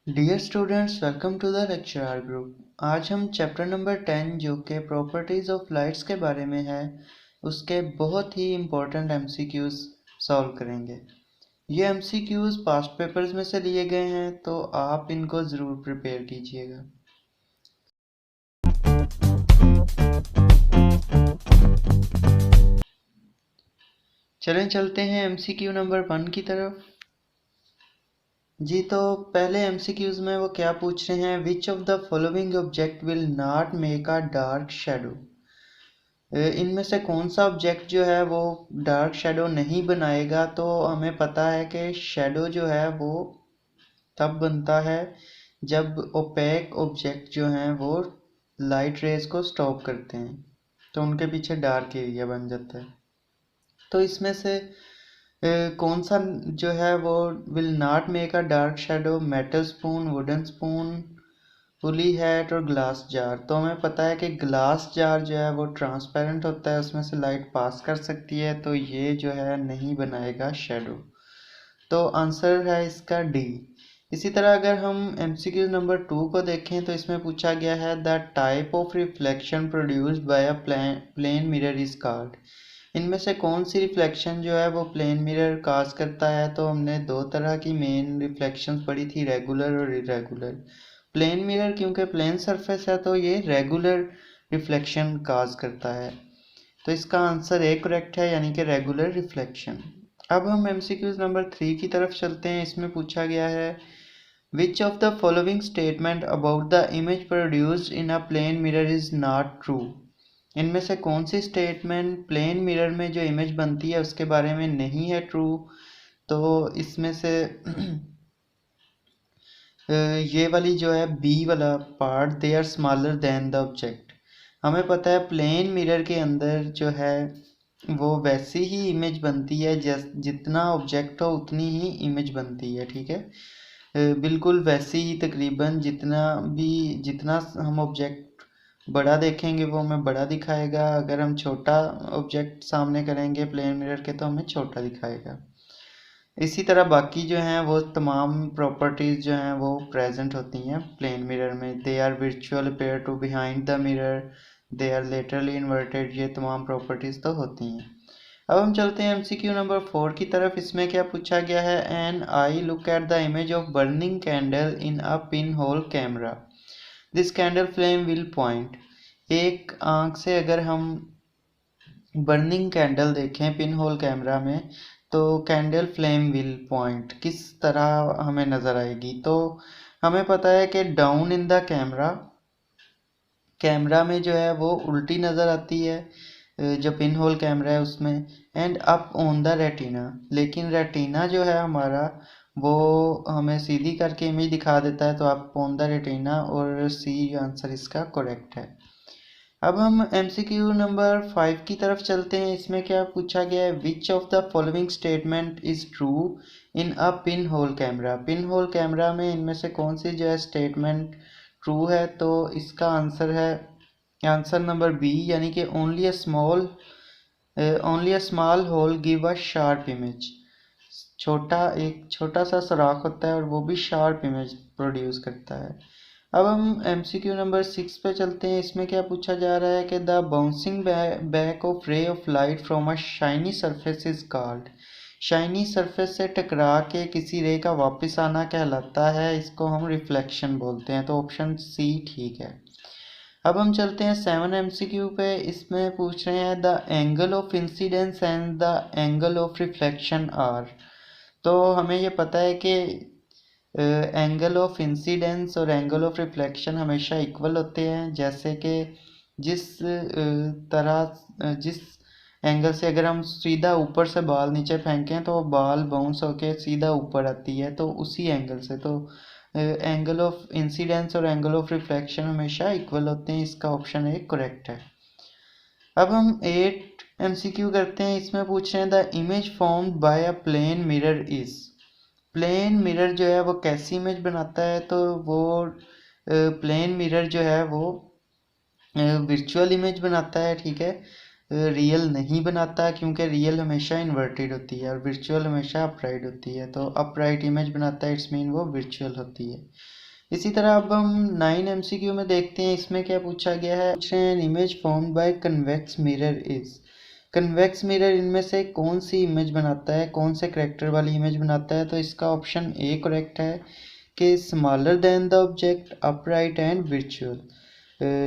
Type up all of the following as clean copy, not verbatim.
Dear students, welcome to the lecture R group. आज हम chapter number 10 जो कि प्रॉपर्टीज़ ऑफ लाइट्स के बारे में है उसके बहुत ही इम्पोर्टेंट एमसीक्यूज सॉल्व करेंगे। ये एमसीक्यूज पास्ट पेपर्स में से लिए गए हैं, तो आप इनको ज़रूर प्रिपेयर कीजिएगा। चलें चलते हैं एमसीक्यू नंबर 1 की तरफ। जी, तो पहले एमसीक्यूज में वो क्या पूछ रहे हैं, विच of the following object will not make a dark shadow. इनमें से कौन सा ऑब्जेक्ट जो है वो डार्क शेडो नहीं बनाएगा। तो हमें पता है कि शेडो जो है वो तब बनता है जब ओपेक ऑब्जेक्ट जो हैं वो लाइट रेज को स्टॉप करते हैं, तो उनके पीछे डार्क एरिया बन जाता है। तो इसमें से कौन सा जो है वो will not make a dark shadow, metal spoon, wooden spoon, pulley hat और ग्लास जार। तो हमें पता है कि ग्लास जार जो है वो ट्रांसपेरेंट होता है, उसमें से लाइट पास कर सकती है, तो ये जो है नहीं बनाएगा शेडो। तो आंसर है इसका डी। इसी तरह अगर हम एमसीक्यू नंबर 2 को देखें तो इसमें पूछा गया है the type of reflection produced by a plane mirror is called. इनमें से कौन सी रिफ्लेक्शन जो है वो प्लेन मिरर काज करता है। तो हमने दो तरह की मेन रिफ्लेक्शंस पढ़ी थी, रेगुलर और इरेगुलर। प्लेन मिरर क्योंकि प्लेन सरफेस है तो ये रेगुलर रिफ्लेक्शन काज करता है, तो इसका आंसर ए करेक्ट है, यानी कि रेगुलर रिफ्लेक्शन। अब हम एमसीक्यूज नंबर 3 की तरफ चलते हैं। इसमें पूछा गया है which of the following statement about the image produced in a plane mirror is not true. इनमें से कौन सी स्टेटमेंट प्लेन मिरर में जो इमेज बनती है उसके बारे में नहीं है ट्रू। तो इसमें से ये वाली जो है बी वाला part, they are smaller than the object. हमें पता है प्लेन मिरर के अंदर जो है वो वैसी ही इमेज बनती है, जितना ऑब्जेक्ट हो उतनी ही इमेज बनती है, ठीक है। बिल्कुल वैसी ही तकरीबन जितना हम ऑब्जेक्ट बड़ा देखेंगे वो हमें बड़ा दिखाएगा, अगर हम छोटा ऑब्जेक्ट सामने करेंगे प्लेन मिरर के तो हमें छोटा दिखाएगा। इसी तरह बाकी जो हैं वो तमाम प्रॉपर्टीज़ जो हैं वो प्रेजेंट होती हैं प्लेन मिरर में। They are virtual pair to behind the mirror, they are laterally inverted, ये तमाम प्रॉपर्टीज़ तो होती हैं। अब हम चलते हैं एमसीक्यू नंबर 4 की तरफ। इसमें क्या पूछा गया है, an eye look at the image of burning candle in a pin hole camera, this candle flame will point. एक आंख से अगर हम बर्निंग कैंडल देखें पिन होल कैमरा में, तो कैंडल फ्लेम विल पॉइंट किस तरह हमें नज़र आएगी। तो हमें पता है कि डाउन इन द कैमरा में जो है वो उल्टी नज़र आती है, जो पिन होल कैमरा है उसमें, and up on the retina. लेकिन रेटिना जो है हमारा वो हमें सीधी करके इमेज दिखा देता है, तो अप ऑन द रेटिना, और सी आंसर इसका करेक्ट है। अब हम एमसीक्यू नंबर 5 की तरफ चलते हैं। इसमें क्या पूछा गया है, which of the following statement is true in a pin hole camera. Pin hole camera में इनमें से कौन सी जो है स्टेटमेंट ट्रू है। तो इसका आंसर है आंसर नंबर बी, यानी कि only a small hole give a sharp image. एक छोटा सा सुराख होता है और वो भी शार्प इमेज प्रोड्यूस करता है। अब हम एमसीक्यू नंबर 6 पे चलते हैं। इसमें क्या पूछा जा रहा है कि the bouncing back of ray of light from a shiny surface is called. Shiny surface से टकरा के किसी रे का वापस आना कहलाता है, इसको हम रिफ्लेक्शन बोलते हैं। तो ऑप्शन सी ठीक है। अब हम चलते हैं 7 एमसीक्यू पे। इसमें पूछ रहे हैं the angle of incidence and the angle of reflection are. तो हमें ये पता है कि एंगल ऑफ इंसिडेंस और एंगल ऑफ रिफ्लेक्शन हमेशा इक्वल होते हैं। जैसे कि जिस एंगल से अगर हम सीधा ऊपर से बॉल नीचे फेंकें तो बॉल बाउंस होके सीधा ऊपर आती है, तो उसी एंगल से तो एंगल ऑफ इंसिडेंस और एंगल ऑफ रिफ्लेक्शन हमेशा इक्वल होते हैं। इसका ऑप्शन ए करेक्ट है। अब हम 8 एमसीक्यू करते हैं। इसमें पूछ रहे हैं the image formed by a plane mirror is. Plane mirror जो है वो कैसी इमेज बनाता है। तो वो प्लेन मिरर जो है वो वर्चुअल इमेज बनाता है, ठीक है। रियल नहीं बनाता, क्योंकि रियल हमेशा इन्वर्टेड होती है और वर्चुअल हमेशा अपराइट होती है। तो अपराइट इमेज बनाता है, इट्स मीन वो वर्चुअल होती है। इसी तरह अब हम 9 MCQ में देखते हैं, इसमें क्या पूछा गया है। पूछ रहे हैं image formed bye convex mirror is. Convex mirror इनमें से कौन सी इमेज बनाता है, कौन से करेक्टर वाली इमेज बनाता है। तो इसका ऑप्शन ए करेक्ट है कि smaller than the object, upright and virtual.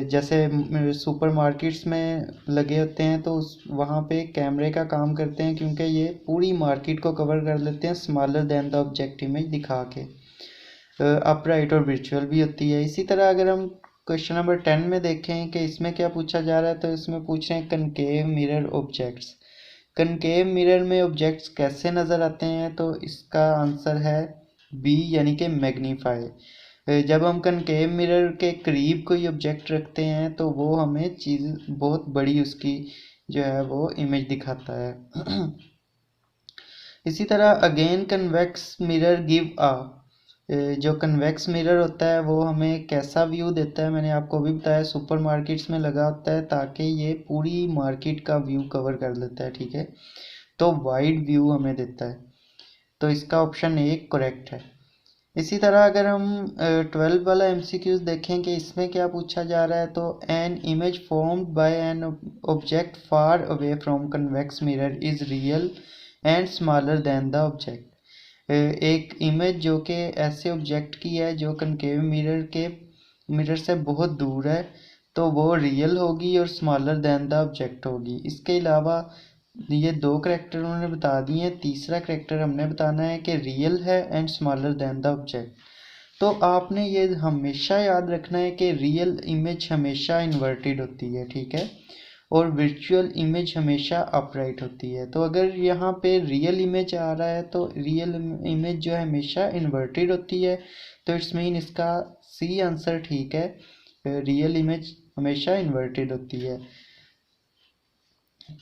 जैसे सुपरमार्केट्स में लगे होते हैं तो उस वहाँ पे कैमरे का काम करते हैं, क्योंकि ये पूरी मार्केट को कवर कर लेते हैं smaller than the object image दिखा के। अपराइट और वर्चुअल भी होती है। इसी तरह अगर हम क्वेश्चन नंबर 10 में देखें कि इसमें क्या पूछा जा रहा है, तो इसमें पूछ रहे हैं concave mirror objects. Concave mirror में ऑब्जेक्ट्स कैसे नज़र आते हैं। तो इसका आंसर है बी, यानी कि मैग्नीफाई। जब हम कनकेव मिरर के करीब कोई ऑब्जेक्ट रखते हैं तो वो हमें चीज़ बहुत बड़ी उसकी जो है वो इमेज दिखाता है। इसी तरह again convex mirror give a, जो कन्वेक्स मिरर होता है वो हमें कैसा व्यू देता है। मैंने आपको भी बताया सुपरमार्केट्स में लगा होता है ताकि ये पूरी मार्केट का व्यू कवर कर लेता है, ठीक है। तो वाइड व्यू हमें देता है। तो इसका ऑप्शन ए करेक्ट है। इसी तरह अगर हम 12 वाला MCQs देखें कि इसमें क्या पूछा जा रहा है, तो an image formed bye an object far away from convex mirror is real and smaller than the object. एक इमेज जो कि ऐसे ऑब्जेक्ट की है जो कनकेव मिरर से बहुत दूर है, तो वो रियल होगी और स्मॉलर देन द ऑब्जेक्ट होगी। इसके अलावा ये दो करेक्टर उन्होंने बता दिए हैं, तीसरा करेक्टर हमने बताना है कि रियल है and smaller than the object. तो आपने ये हमेशा याद रखना है कि रियल इमेज हमेशा इन्वर्टेड होती है, ठीक है, और वर्चुअल इमेज हमेशा अपराइट होती है। तो अगर यहाँ पे रियल इमेज आ रहा है तो रियल इमेज जो है हमेशा इन्वर्टेड होती है, तो इट्स मीन इसका सी आंसर ठीक है, रियल इमेज हमेशा इन्वर्टेड होती है।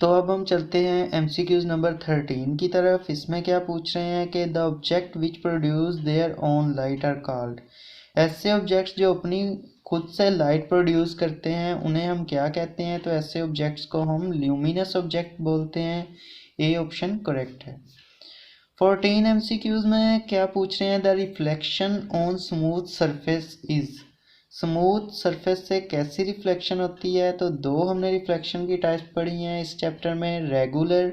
तो अब हम चलते हैं MCQs नंबर 13 की तरफ। इसमें क्या पूछ रहे हैं कि the object which produce their own light are called. ऐसे ऑब्जेक्ट्स जो अपनी खुद से लाइट प्रोड्यूस करते हैं उन्हें हम क्या कहते हैं। तो ऐसे ऑब्जेक्ट्स को हम ल्यूमिनस ऑब्जेक्ट बोलते हैं। ए ऑप्शन करेक्ट है। 14 MCQs में क्या पूछ रहे हैं, the reflection on smooth surface is. Smooth surface से कैसी रिफ्लेक्शन होती है। तो दो हमने रिफ्लेक्शन की टाइप्स पढ़ी हैं इस चैप्टर में, रेगुलर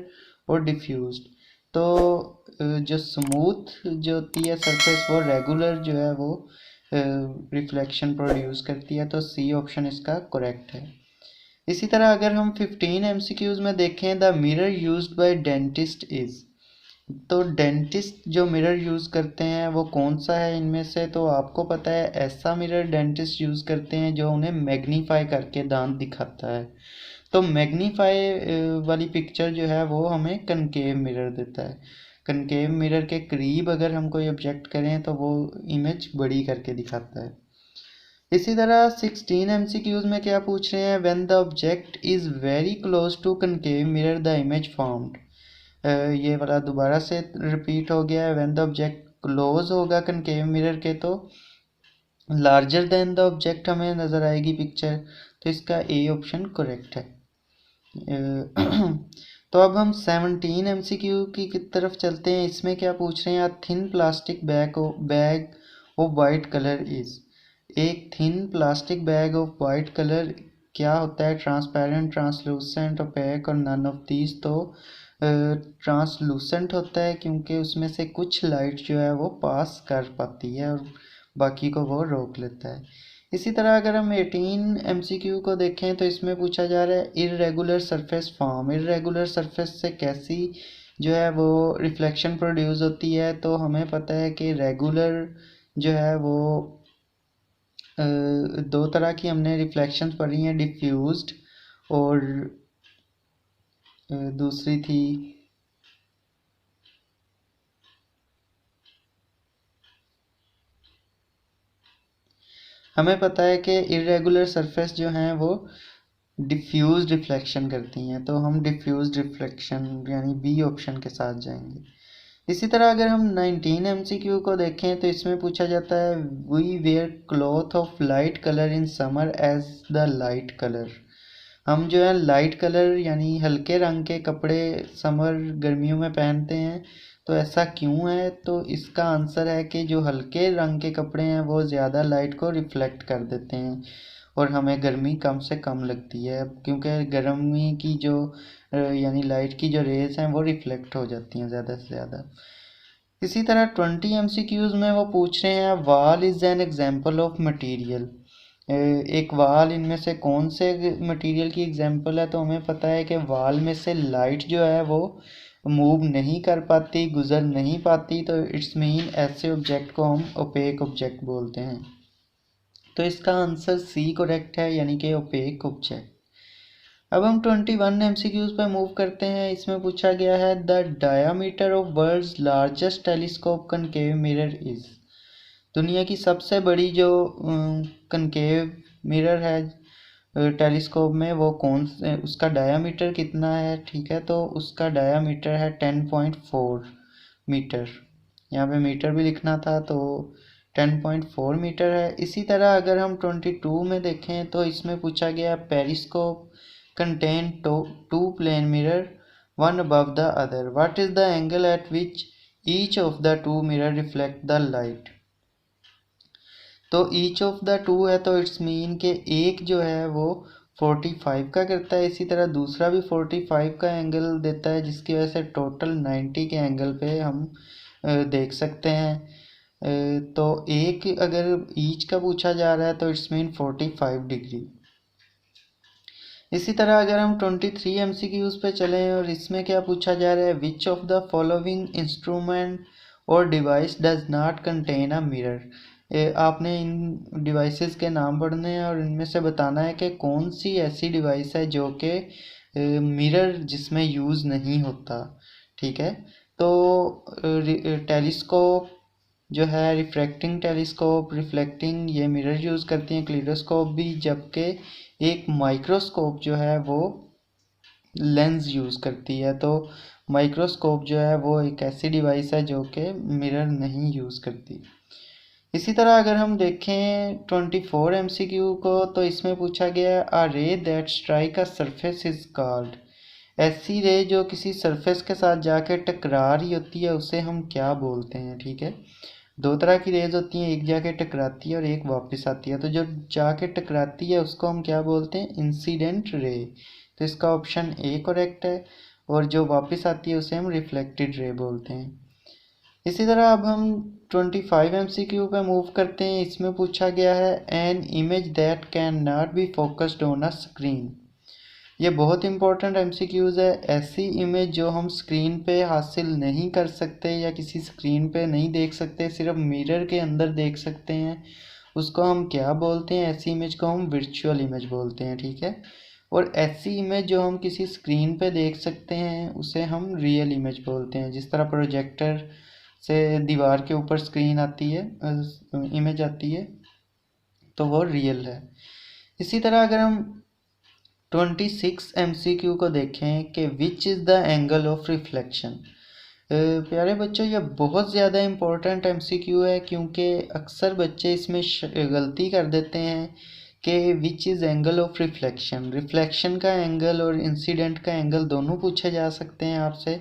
और डिफ्यूज्ड। तो जो स्मूथ जो होती है सरफेस वो रेगुलर जो है वो रिफ्लेक्शन प्रोड्यूस करती है। तो सी ऑप्शन इसका करेक्ट है। इसी तरह अगर हम 15 MCQs में देखें, the mirror used by dentist is. तो डेंटिस्ट जो मिरर यूज़ करते हैं वो कौन सा है इनमें से। तो आपको पता है ऐसा मिरर डेंटिस्ट यूज़ करते हैं जो उन्हें मैग्नीफाई करके दांत दिखाता है। तो मैग्नीफाई वाली पिक्चर जो है वो हमें कनकेव मिरर देता है। कनकेव मिरर के करीब अगर हम कोई ऑब्जेक्ट करें तो वो इमेज बड़ी करके दिखाता है। इसी तरह 16 MCQs में क्या पूछ रहे हैं, when the object is very close to concave mirror the image formed. ये वाला दोबारा से रिपीट हो गया है। व्हेन द ऑब्जेक्ट क्लोज होगा कनकेव मिरर के तो लार्जर देन द ऑब्जेक्ट हमें नज़र आएगी पिक्चर। तो इसका ए ऑप्शन करेक्ट है। तो अब हम 17 MCQ की तरफ चलते हैं। इसमें क्या पूछ रहे हैं, thin plastic bag of white colour is. एक thin plastic bag of white colour क्या होता है, ट्रांसपेरेंट, ट्रांसलूसेंट, ओपेक और नन ऑफ दीज। तो ट्रांसलूसेंट होता है क्योंकि उसमें से कुछ लाइट जो है वो पास कर पाती है और बाकी को वो रोक लेता है। इसी तरह अगर हम 18 MCQ को देखें तो इसमें पूछा जा रहा है irregular surface form. Irregular surface से कैसी जो है वो रिफ्लेक्शन प्रोड्यूस होती है। तो हमें पता है कि रेगुलर जो है वो दो तरह की हमने रिफ्लेक्शंस पढ़ी हैं, डिफ्यूज्ड और दूसरी थी हमें पता है कि इरेगुलर सरफेस जो हैं वो डिफ्यूज रिफ्लेक्शन करती हैं। तो हम डिफ्यूज रिफ्लेक्शन यानी बी ऑप्शन के साथ जाएंगे। इसी तरह अगर हम 19 MCQ को देखें तो इसमें पूछा जाता है we wear cloth of light colour in summer as the light colour. हम जो है लाइट कलर यानी हल्के रंग के कपड़े समर गर्मियों में पहनते हैं, तो ऐसा क्यों है? तो इसका आंसर है कि जो हल्के रंग के कपड़े हैं वो ज़्यादा लाइट को रिफ्लेक्ट कर देते हैं और हमें गर्मी कम से कम लगती है, क्योंकि गर्मी की जो यानी लाइट की जो रेज हैं वो रिफ्लेक्ट हो जाती हैं ज़्यादा से ज़्यादा। इसी तरह 20 MCQs में वो पूछ रहे हैं वाल is an example of material. एक वाल इनमें से कौन से मटेरियल की एग्जांपल है? तो हमें पता है कि वाल में से लाइट जो है वो मूव नहीं कर पाती, गुजर नहीं पाती, तो इट्स मीन ऐसे ऑब्जेक्ट को हम ओपेक ऑब्जेक्ट बोलते हैं। तो इसका आंसर सी करेक्ट है, यानी कि ओपेक ऑब्जेक्ट। अब हम 21 MCQs पर मूव करते हैं। इसमें पूछा गया है the diameter of world's largest telescope concave mirror is. दुनिया की सबसे बड़ी जो कनकेव मिरर है टेलीस्कोप में वो कौन से, उसका डायामीटर कितना है? ठीक है, तो उसका डायामीटर है 10.4 मीटर। यहाँ पे मीटर भी लिखना था, तो 10.4 मीटर है। इसी तरह अगर हम 22 में देखें तो इसमें पूछा गया periscope contain two plane mirror one above the other, what is the angle at which each of the two mirror reflect the light. तो ईच ऑफ द टू है तो इट्स मीन के एक जो है वो 45 का करता है, इसी तरह दूसरा भी 45 का एंगल देता है, जिसकी वजह से टोटल 90 के एंगल पे हम देख सकते हैं। तो एक अगर ईच का पूछा जा रहा है तो इट्स मीन 45 डिग्री। इसी तरह अगर हम 23 MCQs पे चलें और इसमें क्या पूछा जा रहा है which of the following instrument और device does not contain a mirror. आपने इन डिवाइसेस के नाम पढ़ने हैं और इनमें से बताना है कि कौन सी ऐसी डिवाइस है जो कि मिरर जिसमें यूज़ नहीं होता। ठीक है, तो टेलीस्कोप जो है रिफ्रैक्टिंग टेलीस्कोप, रिफ्लेक्टिंग ये मिरर यूज़ करती हैं, क्लेरोस्कोप भी, जबकि एक माइक्रोस्कोप जो है वो लेंस यूज़ करती है। तो माइक्रोस्कोप जो है वो एक ऐसी डिवाइस है जो कि मिरर नहीं यूज़ करती। इसी तरह अगर हम देखें 24 MCQ को तो इसमें पूछा गया है अ रे that strike a surface is called. ऐसी रे जो किसी सरफेस के साथ जाके टकरा रही होती है उसे हम क्या बोलते हैं? ठीक है, दो तरह की रेज होती हैं, एक जाके टकराती है और एक वापस आती है। तो जो जाके टकराती है उसको हम क्या बोलते हैं? Incident ray. तो इसका ऑप्शन ए करेक्ट है, और जो वापस आती है उसे हम रिफ्लेक्टेड रे बोलते हैं। इसी तरह अब हम 25 MCQ पे मूव करते हैं। इसमें पूछा गया है an image that can not be focused on a screen. ये बहुत इंपॉर्टेंट MCQs है। ऐसी इमेज जो हम स्क्रीन पे हासिल नहीं कर सकते या किसी स्क्रीन पे नहीं देख सकते, सिर्फ मिरर के अंदर देख सकते हैं, उसको हम क्या बोलते हैं? ऐसी इमेज को हम वर्चुअल इमेज बोलते हैं। ठीक है, और ऐसी इमेज जो हम किसी स्क्रीन पे देख सकते हैं उसे हम रियल इमेज बोलते हैं। जिस तरह प्रोजेक्टर से दीवार के ऊपर स्क्रीन आती है, इमेज आती है, तो वो रियल है। इसी तरह अगर हम 26 MCQ को देखें कि which is the angle of reflection. प्यारे बच्चों, ये बहुत ज़्यादा इम्पोर्टेंट MCQ है, क्योंकि अक्सर बच्चे इसमें गलती कर देते हैं कि which is angle of reflection. Reflection का एंगल और इंसिडेंट का एंगल दोनों पूछे जा सकते हैं आपसे।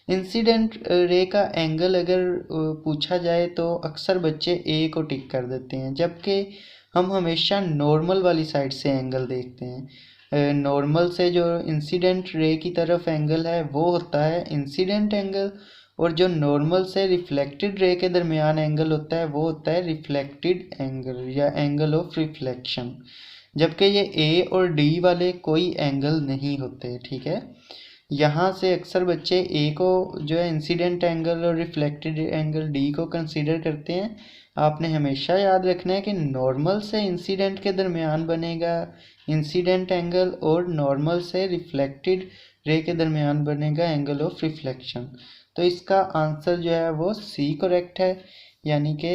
इंसिडेंट रे का एंगल अगर पूछा जाए तो अक्सर बच्चे ए को टिक कर देते हैं, जबकि हम हमेशा नॉर्मल वाली साइड से एंगल देखते हैं। नॉर्मल से जो इंसिडेंट रे की तरफ एंगल है वो होता है इंसिडेंट एंगल, और जो नॉर्मल से रिफ्लेक्टेड रे के दरमियान एंगल होता है वो होता है रिफ्लेक्टेड एंगल या एंगल ऑफ रिफ्लेक्शन। जबकि ये ए और डी वाले कोई एंगल नहीं होते। ठीक है, यहाँ से अक्सर बच्चे ए को जो है इंसिडेंट एंगल और रिफ्लेक्टेड एंगल डी को कंसीडर करते हैं। आपने हमेशा याद रखना है कि नॉर्मल से इंसिडेंट के दरमियान बनेगा इंसिडेंट एंगल, और नॉर्मल से रिफ्लेक्टेड रे के दरमियान बनेगा एंगल ऑफ रिफ्लेक्शन। तो इसका आंसर जो है वो सी करेक्ट है, यानी कि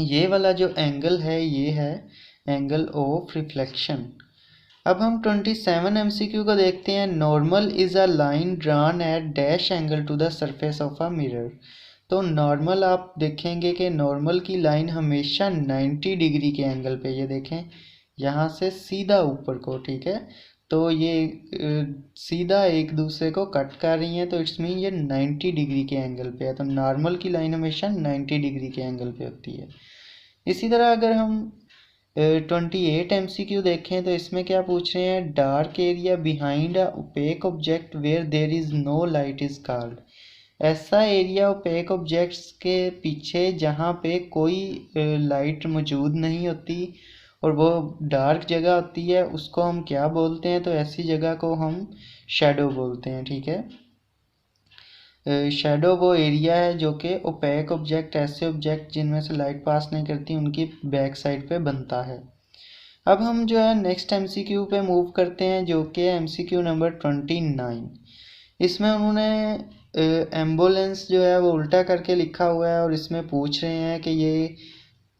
ये वाला जो एंगल है ये है एंगल ऑफ रिफ्लेक्शन। अब हम 27 MCQ को देखते हैं। Normal is a line drawn at dash angle to the surface of a mirror. तो नॉर्मल आप देखेंगे कि नॉर्मल की लाइन हमेशा 90 डिग्री के एंगल पे, ये देखें यहाँ से सीधा ऊपर को, ठीक है। तो ये सीधा एक दूसरे को कट कर रही हैं, तो इट्स मीन ये 90 डिग्री के एंगल पे है। तो नॉर्मल की लाइन हमेशा 90 डिग्री के एंगल पे होती है। इसी तरह अगर हम 28 MCQ देखें तो इसमें क्या पूछ रहे हैं, dark area behind a opaque object where there is no light is called. ऐसा एरिया ओपेक ऑब्जेक्ट्स के पीछे जहाँ पे कोई लाइट मौजूद नहीं होती और वो डार्क जगह होती है, उसको हम क्या बोलते हैं, तो ऐसी जगह को हम शेडो बोलते हैं, ठीक है। शेडो वो एरिया है जो कि ओपेक ऑब्जेक्ट, ऐसे ऑब्जेक्ट जिनमें से लाइट पास नहीं करती, उनकी बैक साइड पे बनता है। अब हम जो है नेक्स्ट MCQ पे मूव करते हैं, जो कि MCQ नंबर 29। इसमें उन्होंने एम्बुलेंस जो है वो उल्टा करके लिखा हुआ है और इसमें पूछ रहे हैं कि ये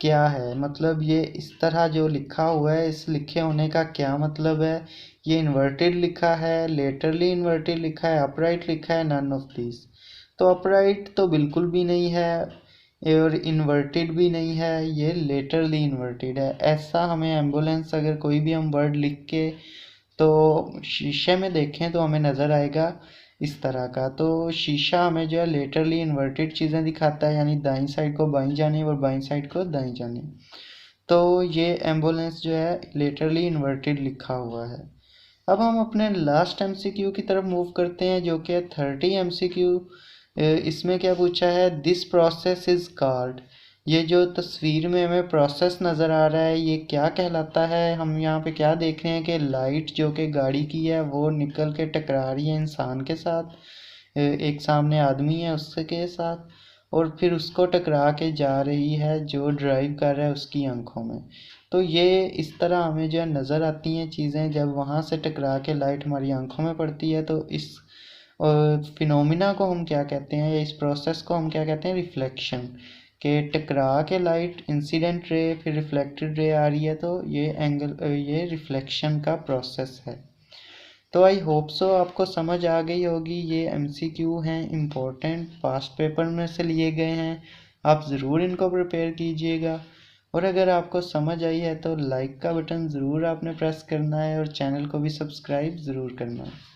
क्या है, मतलब ये इस तरह जो लिखा हुआ है, इस लिखे होने का क्या मतलब है। ये इन्वर्टेड लिखा है, लेटरली इन्वर्टेड लिखा है, अपराइट लिखा है, नन ऑफ दिस। तो अपराइट तो बिल्कुल भी नहीं है और इन्वर्टेड भी नहीं है, ये लेटरली इन्वर्टेड है। ऐसा हमें एम्बुलेंस अगर कोई भी हम वर्ड लिख के तो शीशे में देखें तो हमें नज़र आएगा इस तरह का। तो शीशा हमें जो है लेटरली इन्वर्टेड चीज़ें दिखाता है, यानी दाईं साइड को बाईं जानी और बाईं साइड को दाईं जानी। तो ये एम्बुलेंस जो है लेटरली इन्वर्टेड लिखा हुआ है। अब हम अपने लास्ट MCQ की तरफ मूव करते हैं, जो कि 30 MCQ। इसमें क्या पूछा है, दिस प्रोसेस इज कॉल्ड। ये जो तस्वीर में हमें प्रोसेस नज़र आ रहा है, ये क्या कहलाता है। हम यहाँ पे क्या देख रहे हैं कि लाइट जो कि गाड़ी की है वो निकल के टकरा रही है इंसान के साथ, एक सामने आदमी है उसके साथ, और फिर उसको टकरा के जा रही है जो ड्राइव कर रहा है उसकी आंखों में। तो ये इस तरह हमें जो है नज़र आती हैं चीज़ें, जब वहाँ से टकरा के लाइट हमारी आंखों में पड़ती है। तो इस फिनोमिना को हम क्या कहते हैं, या इस प्रोसेस को हम क्या कहते हैं, रिफ्लेक्शन। के टकरा के लाइट इंसिडेंट रे फिर रिफ्लेक्टेड रे आ रही है, तो ये एंगल ये रिफ्लेक्शन का प्रोसेस है। तो आई होप सो आपको समझ आ गई होगी। ये MCQ हैं, इम्पोर्टेंट पास्ट पेपर में से लिए गए हैं। आप ज़रूर इनको प्रिपेयर कीजिएगा। और अगर आपको समझ आई है तो लाइक का बटन ज़रूर आपने प्रेस करना है और चैनल को भी सब्सक्राइब ज़रूर करना है।